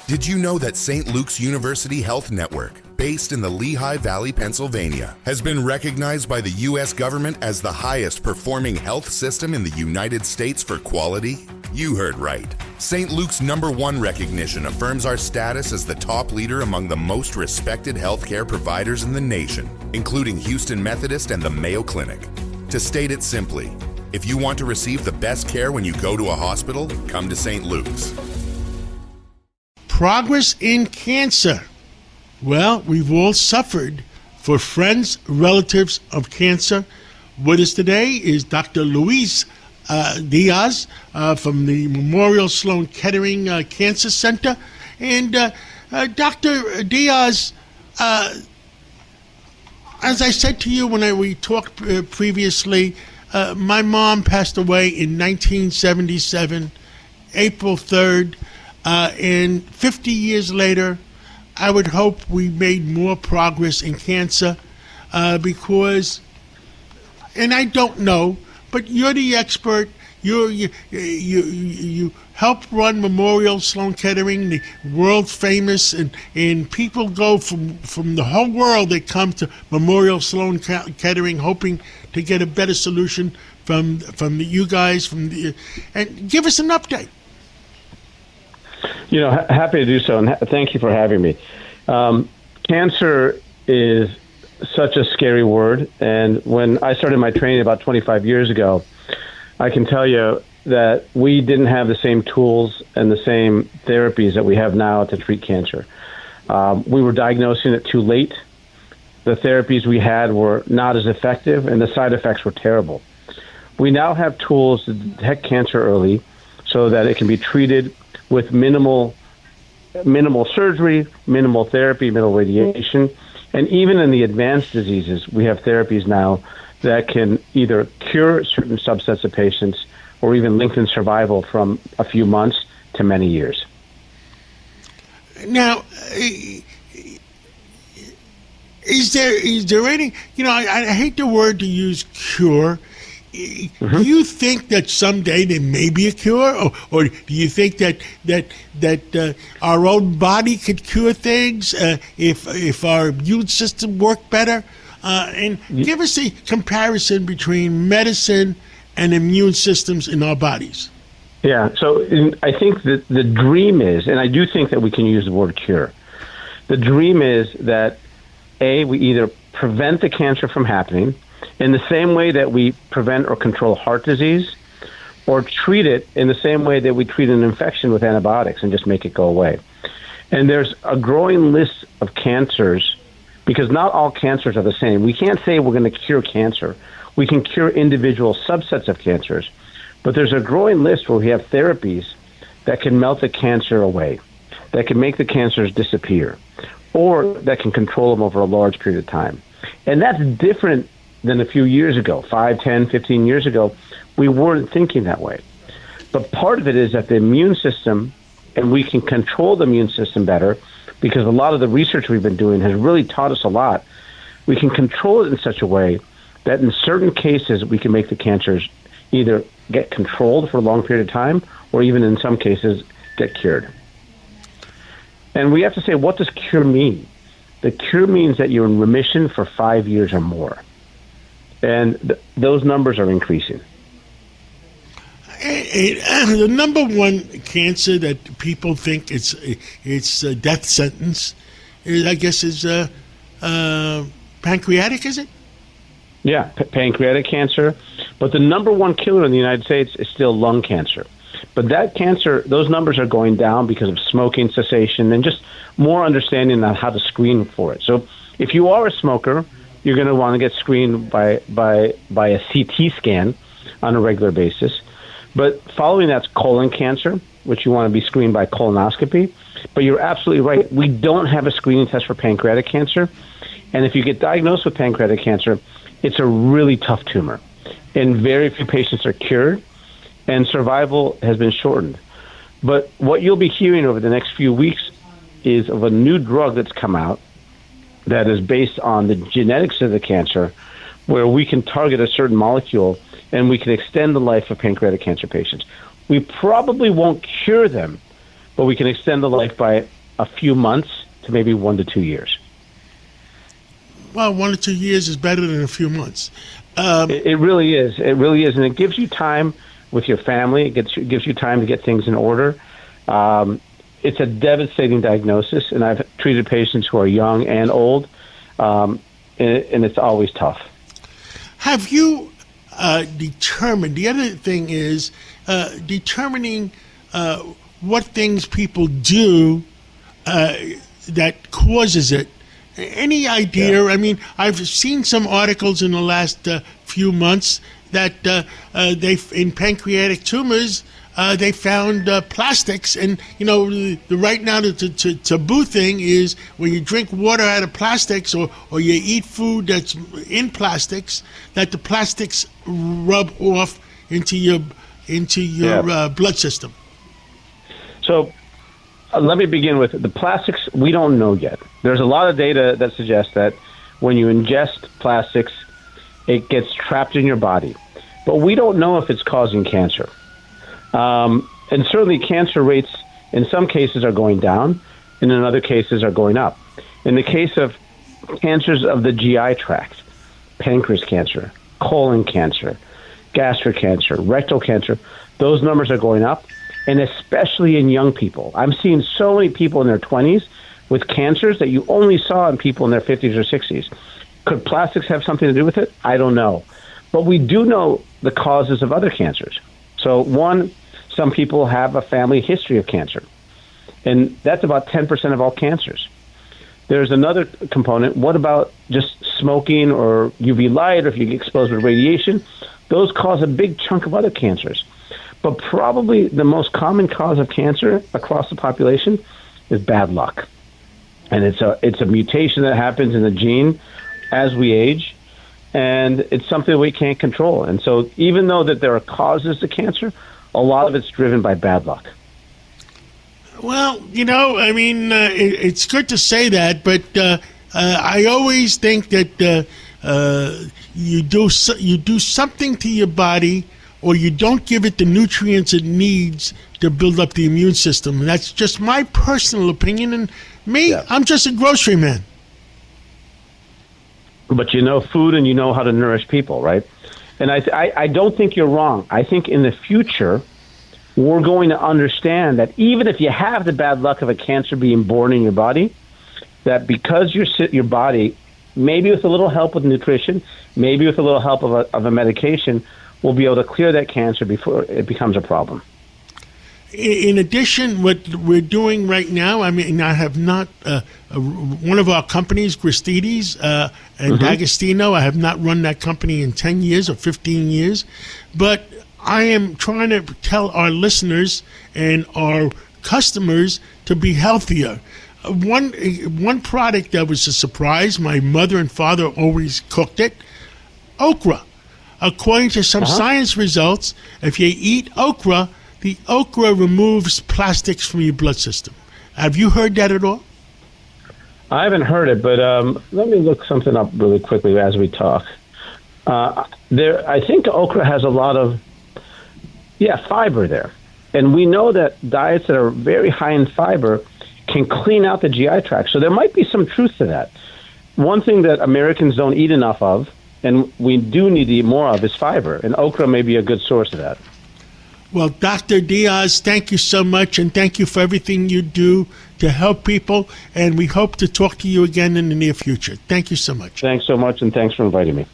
Did you know that St. Luke's University Health Network, based in the Lehigh Valley, Pennsylvania, has been recognized by the U.S. government as the highest performing health system in the United States for quality? You heard right. St. Luke's #1 recognition affirms our status as the top leader among the most respected healthcare providers in the nation, including Houston Methodist and the Mayo Clinic. To state it simply, if you want to receive the best care when you go to a hospital, come to St. Luke's. Progress in cancer. Well, we've all suffered. For friends, relatives of cancer, with us today is Dr. Luis Diaz from the Memorial Sloan Kettering Cancer Center. And Dr. Diaz, as I said to you when we talked previously, my mom passed away in 1977, April 3rd. And 50 years later, I would hope we made more progress in cancer because, and I don't know, but you're the expert. You help run Memorial Sloan Kettering, the world famous, and people go from the whole world. They come to Memorial Sloan Kettering hoping to get a better solution from you guys. And give us an update. You know, happy to do so, and thank you for having me. Cancer is such a scary word, and when I started my training about 25 years ago, I can tell you that we didn't have the same tools and the same therapies that we have now to treat cancer. We were diagnosing it too late. The therapies we had were not as effective, and the side effects were terrible. We now have tools to detect cancer early so that it can be treated with minimal surgery, minimal therapy, minimal radiation. And even in the advanced diseases, we have therapies now that can either cure certain subsets of patients or even lengthen survival from a few months to many years. Now, is there any, I hate the word to use cure. Mm-hmm. Do you think that someday there may be a cure, or do you think that our own body could cure things if our immune system worked better? And give us a comparison between medicine and immune systems in our bodies. Yeah, so I think that the dream is, and I do think that we can use the word cure. The dream is that, A, we either prevent the cancer from happening in the same way that we prevent or control heart disease, or treat it in the same way that we treat an infection with antibiotics and just make it go away. And there's a growing list of cancers, because not all cancers are the same. We can't say we're going to cure cancer. We can cure individual subsets of cancers, but there's a growing list where we have therapies that can melt the cancer away, that can make the cancers disappear, or that can control them over a large period of time. And that's different than a few years ago, 5, 10, 15 years ago. We weren't thinking that way. But part of it is that the immune system, and we can control the immune system better, because a lot of the research we've been doing has really taught us a lot. We can control it in such a way that in certain cases we can make the cancers either get controlled for a long period of time, or even in some cases get cured. And we have to say, what does cure mean? The cure means that you're in remission for 5 years or more. And those numbers are increasing. The #1 cancer that people think it's a death sentence, I guess, is pancreatic, is it? Yeah, pancreatic cancer. But the #1 killer in the United States is still lung cancer. But that cancer, those numbers are going down because of smoking cessation and just more understanding on how to screen for it. So if you are a smoker, you're going to want to get screened by a CT scan on a regular basis. But following that's colon cancer, which you want to be screened by colonoscopy. But you're absolutely right. We don't have a screening test for pancreatic cancer. And if you get diagnosed with pancreatic cancer, it's a really tough tumor. And very few patients are cured, and survival has been shortened. But what you'll be hearing over the next few weeks is of a new drug that's come out that is based on the genetics of the cancer, where we can target a certain molecule and we can extend the life of pancreatic cancer patients. We probably won't cure them, but we can extend the life by a few months to maybe 1 to 2 years. Well, 1 to 2 years is better than a few months. It really is. It really is. And it gives you time with your family. It gives you time to get things in order. It's a devastating diagnosis, and I've treated patients who are young and old, and it's always tough. Have you determined, the other thing is determining what things people do that causes it. Any idea? Yeah. I mean, I've seen some articles in the last few months that in pancreatic tumors, they found plastics. And, right now the taboo thing is when you drink water out of plastics or you eat food that's in plastics, that the plastics rub off into your blood system. So let me begin with the plastics. We don't know yet. There's a lot of data that suggests that when you ingest plastics, it gets trapped in your body. But we don't know if it's causing cancer. And certainly cancer rates in some cases are going down, and in other cases are going up. In the case of cancers of the GI tract, pancreas cancer, colon cancer, gastric cancer, rectal cancer, those numbers are going up, and especially in young people. I'm seeing so many people in their 20s with cancers that you only saw in people in their 50s or 60s. Could plastics have something to do with it? I don't know. But we do know the causes of other cancers. So one, some people have a family history of cancer, and that's about 10% of all cancers. There's another component. What about just smoking or UV light, or if you get exposed with radiation? Those cause a big chunk of other cancers. But probably the most common cause of cancer across the population is bad luck. And it's a mutation that happens in the gene as we age, and it's something we can't control. And so even though that there are causes to cancer, a lot of it's driven by bad luck. Well, it's good to say that, but I always think that you do something to your body, or you don't give it the nutrients it needs to build up the immune system. And that's just my personal opinion. And me, yeah. I'm just a grocery man. But you know food, and you know how to nourish people, right? And I don't think you're wrong. I think in the future, we're going to understand that even if you have the bad luck of a cancer being born in your body, that because your body, maybe with a little help with nutrition, maybe with a little help of a medication, will be able to clear that cancer before it becomes a problem. In addition, what we're doing right now, I have not, one of our companies, Gristides and D'Agostino, I have not run that company in 10 years or 15 years, but I am trying to tell our listeners and our customers to be healthier. One product that was a surprise, my mother and father always cooked it, okra. According to some science results, if you eat okra, the okra removes plastics from your blood system. Have you heard that at all? I haven't heard it, but let me look something up really quickly as we talk. I think okra has a lot of, fiber there. And we know that diets that are very high in fiber can clean out the GI tract. So there might be some truth to that. One thing that Americans don't eat enough of, and we do need to eat more of, is fiber. And okra may be a good source of that. Well, Dr. Diaz, thank you so much, and thank you for everything you do to help people. And we hope to talk to you again in the near future. Thank you so much. Thanks so much, and thanks for inviting me.